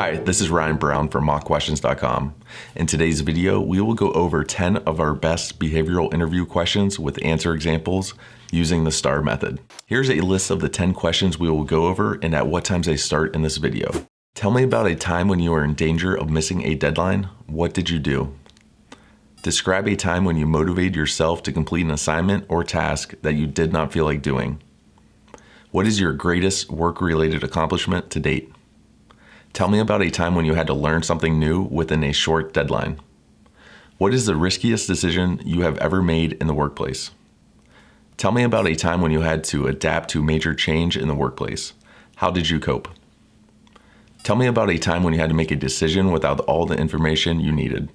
Hi, this is Ryan Brown from mockquestions.com. In today's video, we will go over 10 of our best behavioral interview questions with answer examples using the STAR method. Here's a list of the 10 questions we will go over and at what times they start in this video. Tell me about a time when you were in danger of missing a deadline. What did you do? Describe a time when you motivated yourself to complete an assignment or task that you did not feel like doing. What is your greatest work-related accomplishment to date? Tell me about a time when you had to learn something new within a short deadline. What is the riskiest decision you have ever made in the workplace? Tell me about a time when you had to adapt to major change in the workplace. How did you cope? Tell me about a time when you had to make a decision without all the information you needed.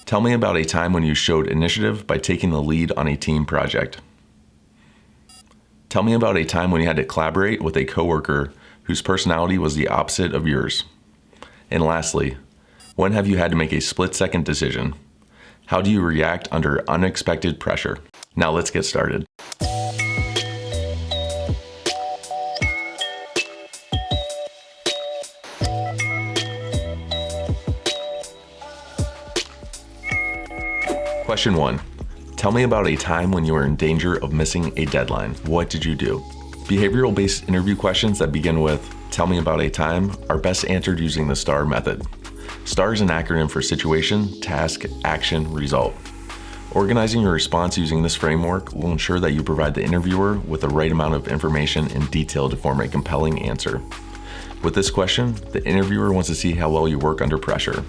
Tell me about a time when you showed initiative by taking the lead on a team project. Tell me about a time when you had to collaborate with a coworker whose personality was the opposite of yours. And lastly, when have you had to make a split-second decision? How do you react under unexpected pressure? Now let's get started. Question 1. Tell me about a time when you were in danger of missing a deadline. What did you do? Behavioral-based interview questions that begin with, tell me about a time, are best answered using the STAR method. STAR is an acronym for situation, task, action, result. Organizing your response using this framework will ensure that you provide the interviewer with the right amount of information and detail to form a compelling answer. With this question, the interviewer wants to see how well you work under pressure.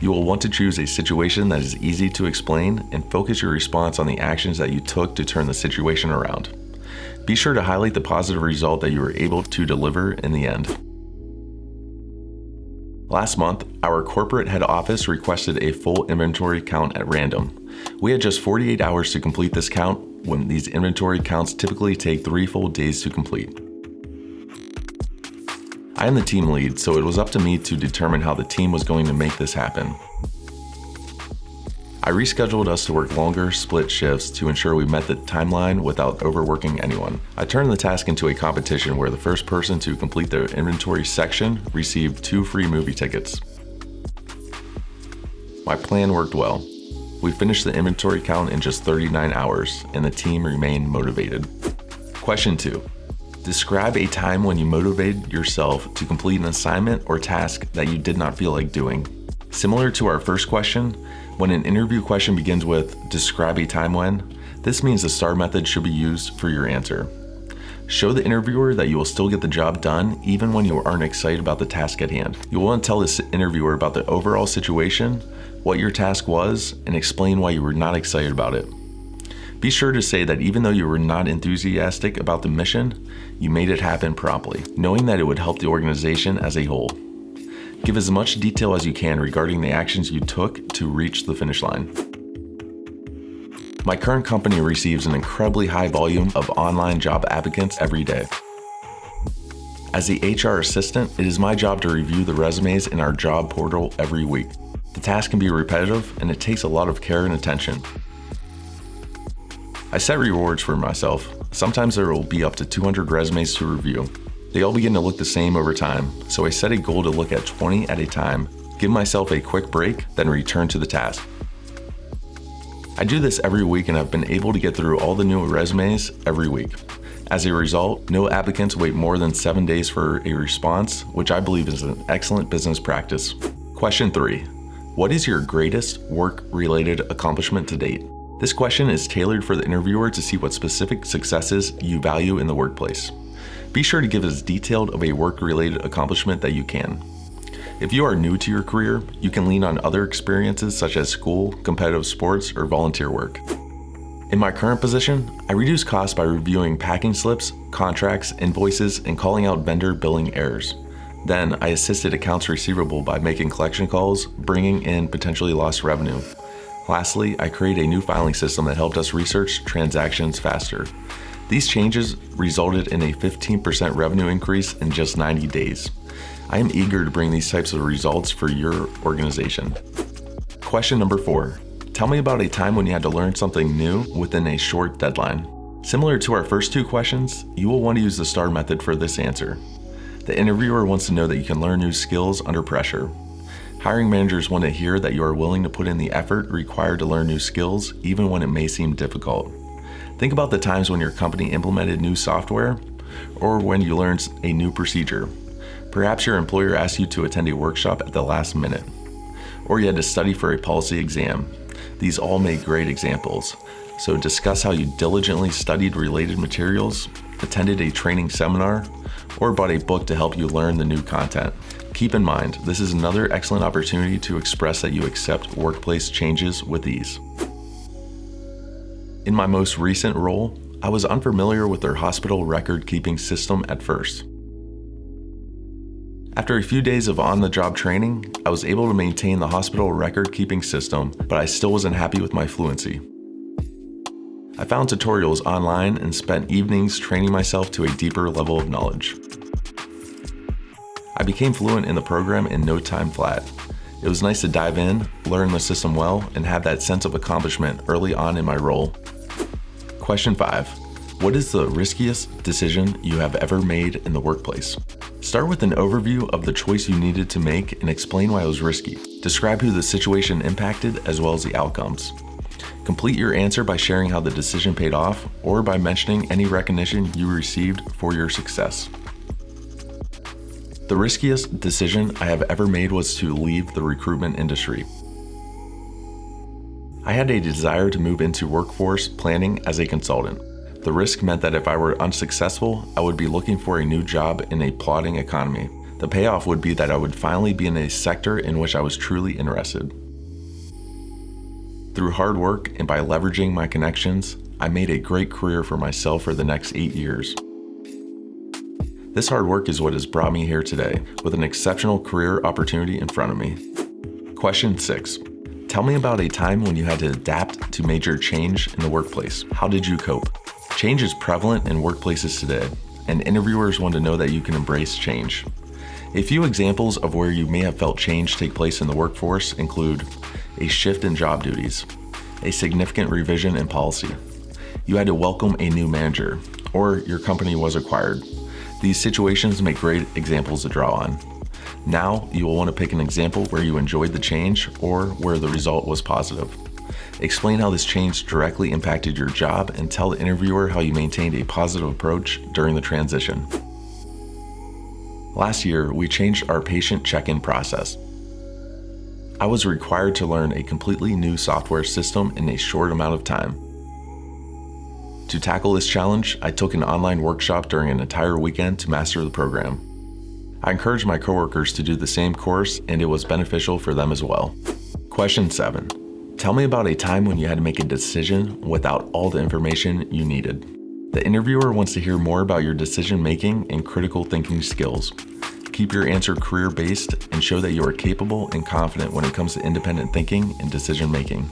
You will want to choose a situation that is easy to explain and focus your response on the actions that you took to turn the situation around. Be sure to highlight the positive result that you were able to deliver in the end. Last month, our corporate head office requested a full inventory count at random. We had just 48 hours to complete this count when these inventory counts typically take 3 full days to complete. I am the team lead, so it was up to me to determine how the team was going to make this happen. I rescheduled us to work longer split shifts to ensure we met the timeline without overworking anyone. I turned the task into a competition where the first person to complete their inventory section received 2 free movie tickets. My plan worked well. We finished the inventory count in just 39 hours, and the team remained motivated. Question 2. Describe a time when you motivated yourself to complete an assignment or task that you did not feel like doing. Similar to our first question, when an interview question begins with, describe a time when, this means the STAR method should be used for your answer. Show the interviewer that you will still get the job done even when you aren't excited about the task at hand. You will want to tell this interviewer about the overall situation, what your task was, and explain why you were not excited about it. Be sure to say that even though you were not enthusiastic about the mission, you made it happen promptly, knowing that it would help the organization as a whole. Give as much detail as you can regarding the actions you took to reach the finish line. My current company receives an incredibly high volume of online job applicants every day. As the HR assistant, it is my job to review the resumes in our job portal every week. The task can be repetitive and it takes a lot of care and attention. I set rewards for myself. Sometimes there will be up to 200 resumes to review. They all begin to look the same over time, so I set a goal to look at 20 at a time, give myself a quick break, then return to the task. I do this every week and I've been able to get through all the new resumes every week. As a result, no applicants wait more than 7 days for a response, which I believe is an excellent business practice. Question 3. What is your greatest work-related accomplishment to date? This question is tailored for the interviewer to see what specific successes you value in the workplace. Be sure to give as detailed of a work-related accomplishment that you can. If you are new to your career, you can lean on other experiences such as school, competitive sports, or volunteer work. In my current position, I reduce costs by reviewing packing slips, contracts, invoices, and calling out vendor billing errors. Then, I assisted accounts receivable by making collection calls, bringing in potentially lost revenue. Lastly, I created a new filing system that helped us research transactions faster. These changes resulted in a 15% revenue increase in just 90 days. I am eager to bring these types of results for your organization. Question number 4. Tell me about a time when you had to learn something new within a short deadline. Similar to our first 2 questions, you will want to use the STAR method for this answer. The interviewer wants to know that you can learn new skills under pressure. Hiring managers want to hear that you are willing to put in the effort required to learn new skills, even when it may seem difficult. Think about the times when your company implemented new software, or when you learned a new procedure. Perhaps your employer asked you to attend a workshop at the last minute, or you had to study for a policy exam. These all make great examples. So discuss how you diligently studied related materials, attended a training seminar, or bought a book to help you learn the new content. Keep in mind, this is another excellent opportunity to express that you accept workplace changes with ease. In my most recent role, I was unfamiliar with their hospital record-keeping system at first. After a few days of on-the-job training, I was able to maintain the hospital record-keeping system, but I still wasn't happy with my fluency. I found tutorials online and spent evenings training myself to a deeper level of knowledge. I became fluent in the program in no time flat. It was nice to dive in, learn the system well, and have that sense of accomplishment early on in my role. Question 5. What is the riskiest decision you have ever made in the workplace? Start with an overview of the choice you needed to make and explain why it was risky. Describe who the situation impacted as well as the outcomes. Complete your answer by sharing how the decision paid off or by mentioning any recognition you received for your success. The riskiest decision I have ever made was to leave the recruitment industry. I had a desire to move into workforce planning as a consultant. The risk meant that if I were unsuccessful, I would be looking for a new job in a plodding economy. The payoff would be that I would finally be in a sector in which I was truly interested. Through hard work and by leveraging my connections, I made a great career for myself for the next 8 years. This hard work is what has brought me here today, with an exceptional career opportunity in front of me. Question 6. Tell me about a time when you had to adapt to major change in the workplace. How did you cope? Change is prevalent in workplaces today, and interviewers want to know that you can embrace change. A few examples of where you may have felt change take place in the workforce include a shift in job duties, a significant revision in policy, you had to welcome a new manager, or your company was acquired. These situations make great examples to draw on. Now, you will want to pick an example where you enjoyed the change or where the result was positive. Explain how this change directly impacted your job and tell the interviewer how you maintained a positive approach during the transition. Last year, we changed our patient check-in process. I was required to learn a completely new software system in a short amount of time. To tackle this challenge, I took an online workshop during an entire weekend to master the program. I encouraged my coworkers to do the same course, and it was beneficial for them as well. Question 7. Tell me about a time when you had to make a decision without all the information you needed. The interviewer wants to hear more about your decision-making and critical thinking skills. Keep your answer career-based and show that you are capable and confident when it comes to independent thinking and decision-making.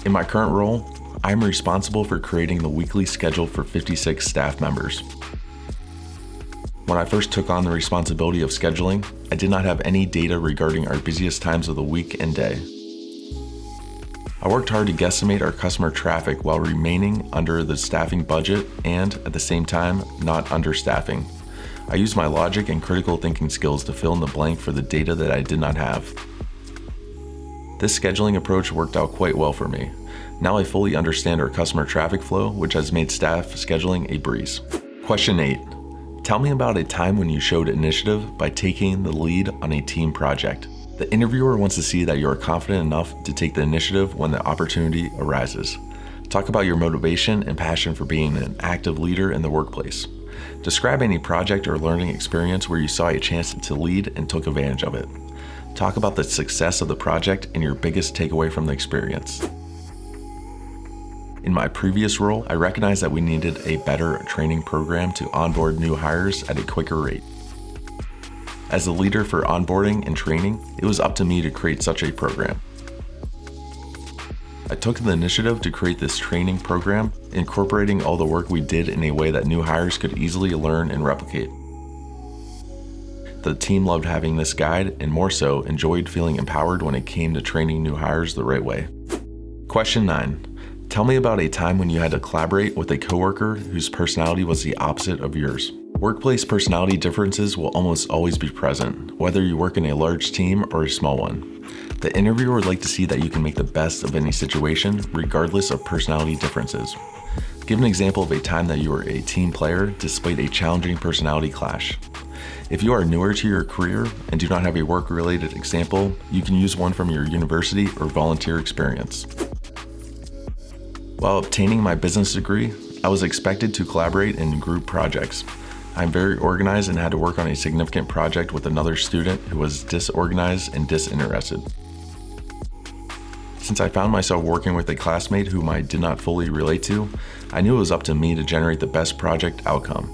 In my current role, I'm responsible for creating the weekly schedule for 56 staff members. When I first took on the responsibility of scheduling, I did not have any data regarding our busiest times of the week and day. I worked hard to guesstimate our customer traffic while remaining under the staffing budget and, at the same time, not understaffing. I used my logic and critical thinking skills to fill in the blank for the data that I did not have. This scheduling approach worked out quite well for me. Now I fully understand our customer traffic flow, which has made staff scheduling a breeze. Question 8. Tell me about a time when you showed initiative by taking the lead on a team project. The interviewer wants to see that you are confident enough to take the initiative when the opportunity arises. Talk about your motivation and passion for being an active leader in the workplace. Describe any project or learning experience where you saw a chance to lead and took advantage of it. Talk about the success of the project and your biggest takeaway from the experience. In my previous role, I recognized that we needed a better training program to onboard new hires at a quicker rate. As the leader for onboarding and training, it was up to me to create such a program. I took the initiative to create this training program, incorporating all the work we did in a way that new hires could easily learn and replicate. The team loved having this guide and more so enjoyed feeling empowered when it came to training new hires the right way. Question 9. Tell me about a time when you had to collaborate with a coworker whose personality was the opposite of yours. Workplace personality differences will almost always be present, whether you work in a large team or a small one. The interviewer would like to see that you can make the best of any situation, regardless of personality differences. Give an example of a time that you were a team player despite a challenging personality clash. If you are newer to your career and do not have a work-related example, you can use one from your university or volunteer experience. While obtaining my business degree, I was expected to collaborate in group projects. I'm very organized and had to work on a significant project with another student who was disorganized and disinterested. Since I found myself working with a classmate whom I did not fully relate to, I knew it was up to me to generate the best project outcome.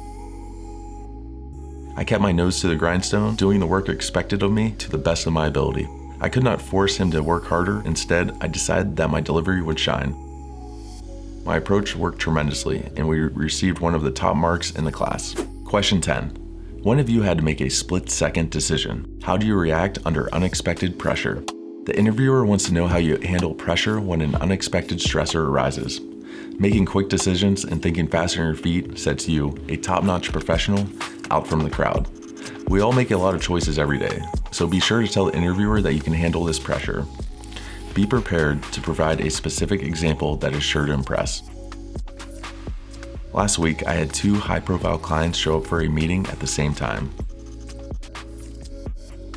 I kept my nose to the grindstone, doing the work expected of me to the best of my ability. I could not force him to work harder. Instead, I decided that my delivery would shine. My approach worked tremendously, and we received one of the top marks in the class. Question 10. When have you had to make a split-second decision? How do you react under unexpected pressure? The interviewer wants to know how you handle pressure when an unexpected stressor arises. Making quick decisions and thinking fast on your feet sets you, a top-notch professional, out from the crowd. We all make a lot of choices every day, so be sure to tell the interviewer that you can handle this pressure. Be prepared to provide a specific example that is sure to impress. Last week, I had 2 high-profile clients show up for a meeting at the same time.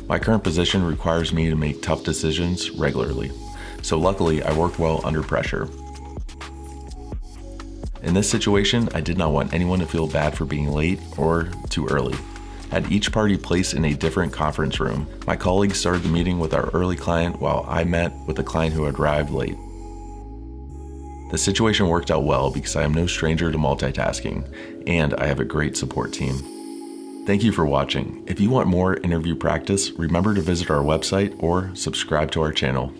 My current position requires me to make tough decisions regularly, so luckily I worked well under pressure. In this situation, I did not want anyone to feel bad for being late or too early. Had each party placed in a different conference room, my colleagues started the meeting with our early client while I met with the client who had arrived late. The situation worked out well because I am no stranger to multitasking, and I have a great support team. Thank you for watching. If you want more interview practice, remember to visit our website or subscribe to our channel.